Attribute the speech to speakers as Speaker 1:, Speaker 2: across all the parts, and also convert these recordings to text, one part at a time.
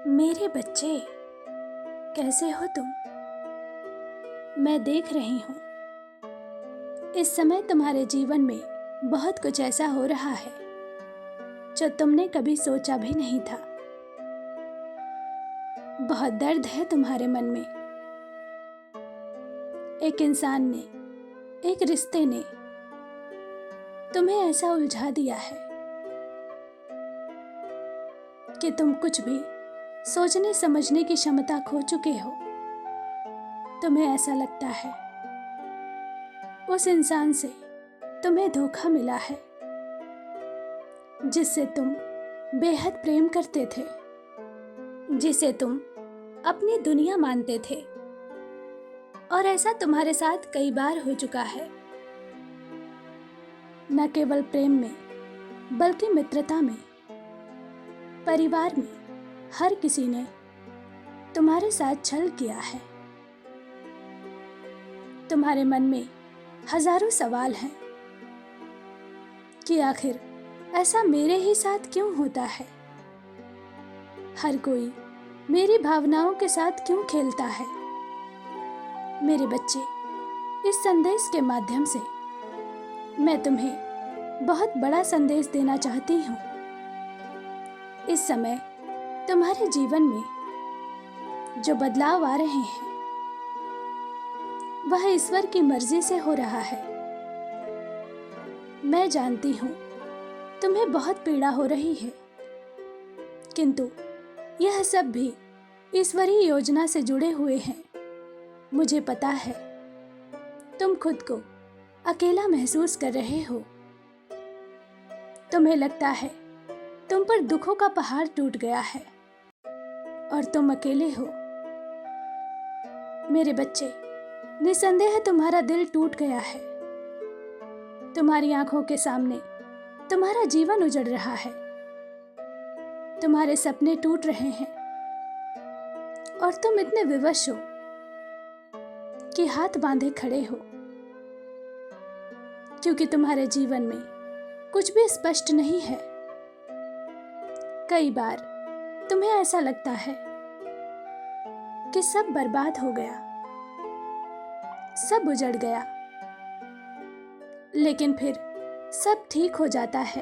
Speaker 1: मेरे बच्चे, कैसे हो तुम? मैं देख रही हूँ इस समय तुम्हारे जीवन में बहुत कुछ ऐसा हो रहा है जो तुमने कभी सोचा भी नहीं था। बहुत दर्द है तुम्हारे मन में। एक इंसान ने, एक रिश्ते ने तुम्हें ऐसा उलझा दिया है कि तुम कुछ भी सोचने समझने की क्षमता खो चुके हो। तुम्हें ऐसा लगता है उस इंसान से तुम्हें धोखा मिला है जिससे तुम बेहद प्रेम करते थे, जिसे तुम अपनी दुनिया मानते थे। और ऐसा तुम्हारे साथ कई बार हो चुका है, न केवल प्रेम में बल्कि मित्रता में, परिवार में। हर किसी ने तुम्हारे साथ छल किया है। तुम्हारे मन में हजारों सवाल हैं कि आखिर ऐसा मेरे ही साथ क्यों होता है। हर कोई मेरी भावनाओं के साथ क्यों खेलता है। मेरे बच्चे, इस संदेश के माध्यम से मैं तुम्हें बहुत बड़ा संदेश देना चाहती हूँ। इस समय तुम्हारे जीवन में जो बदलाव आ रहे हैं वह ईश्वर की मर्जी से हो रहा है। मैं जानती हूँ तुम्हें बहुत पीड़ा हो रही है, किंतु यह सब भी ईश्वरीय योजना से जुड़े हुए हैं। मुझे पता है तुम खुद को अकेला महसूस कर रहे हो। तुम्हें लगता है तुम पर दुखों का पहाड़ टूट गया है और तुम अकेले हो। मेरे बच्चे, निसंदेह तुम्हारा दिल टूट गया है। तुम्हारी आंखों के सामने तुम्हारा जीवन उजड़ रहा है। तुम्हारे सपने टूट रहे हैं और तुम इतने विवश हो कि हाथ बांधे खड़े हो, क्योंकि तुम्हारे जीवन में कुछ भी स्पष्ट नहीं है। कई बार तुम्हें ऐसा लगता है कि सब बर्बाद हो गया, सब उजड़ गया, लेकिन फिर सब ठीक हो जाता है।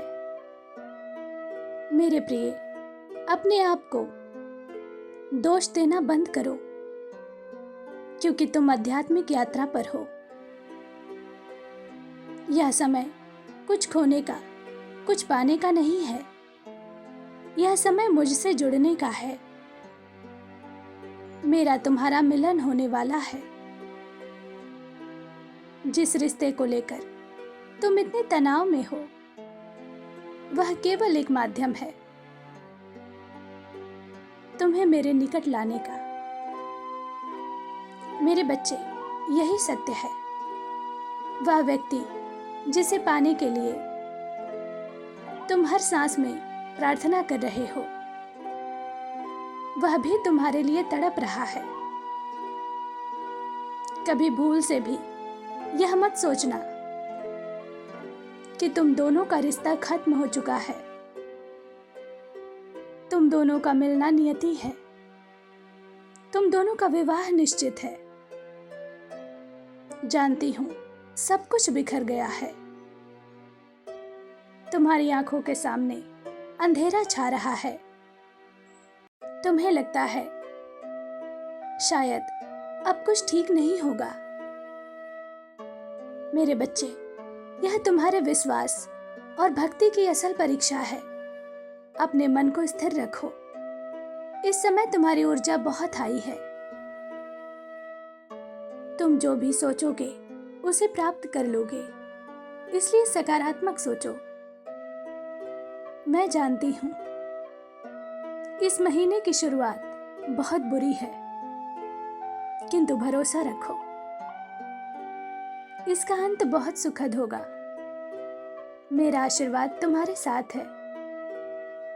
Speaker 1: मेरे प्रिय, अपने आप को दोष देना बंद करो, क्योंकि तुम आध्यात्मिक यात्रा पर हो। यह समय कुछ खोने का, कुछ पाने का नहीं है। यह समय मुझसे जुड़ने का है। मेरा तुम्हारा मिलन होने वाला है। जिस रिश्ते को लेकर तुम इतने तनाव में हो, वह केवल एक माध्यम है तुम्हें मेरे निकट लाने का। मेरे बच्चे, यही सत्य है। वह व्यक्ति जिसे पाने के लिए तुम हर सांस में प्रार्थना कर रहे हो, वह भी तुम्हारे लिए तड़प रहा है। कभी भूल से भी यह मत सोचना कि तुम दोनों का रिश्ता खत्म हो चुका है। तुम दोनों का मिलना नियति है। तुम दोनों का विवाह निश्चित है। जानती हूं सब कुछ बिखर गया है। तुम्हारी आंखों के सामने अंधेरा छा रहा है। तुम्हें लगता है शायद अब कुछ ठीक नहीं होगा। मेरे बच्चे, यह तुम्हारे विश्वास और भक्ति की असल परीक्षा है। अपने मन को स्थिर रखो। इस समय तुम्हारी ऊर्जा बहुत हाई है। तुम जो भी सोचोगे उसे प्राप्त कर लोगे, इसलिए सकारात्मक सोचो। मैं जानती हूं इस महीने की शुरुआत बहुत बुरी है, किंतु भरोसा रखो, इसका अंत बहुत सुखद होगा। मेरा आशीर्वाद तुम्हारे साथ है।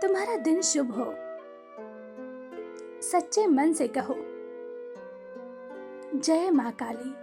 Speaker 1: तुम्हारा दिन शुभ हो। सच्चे मन से कहो, जय मां काली।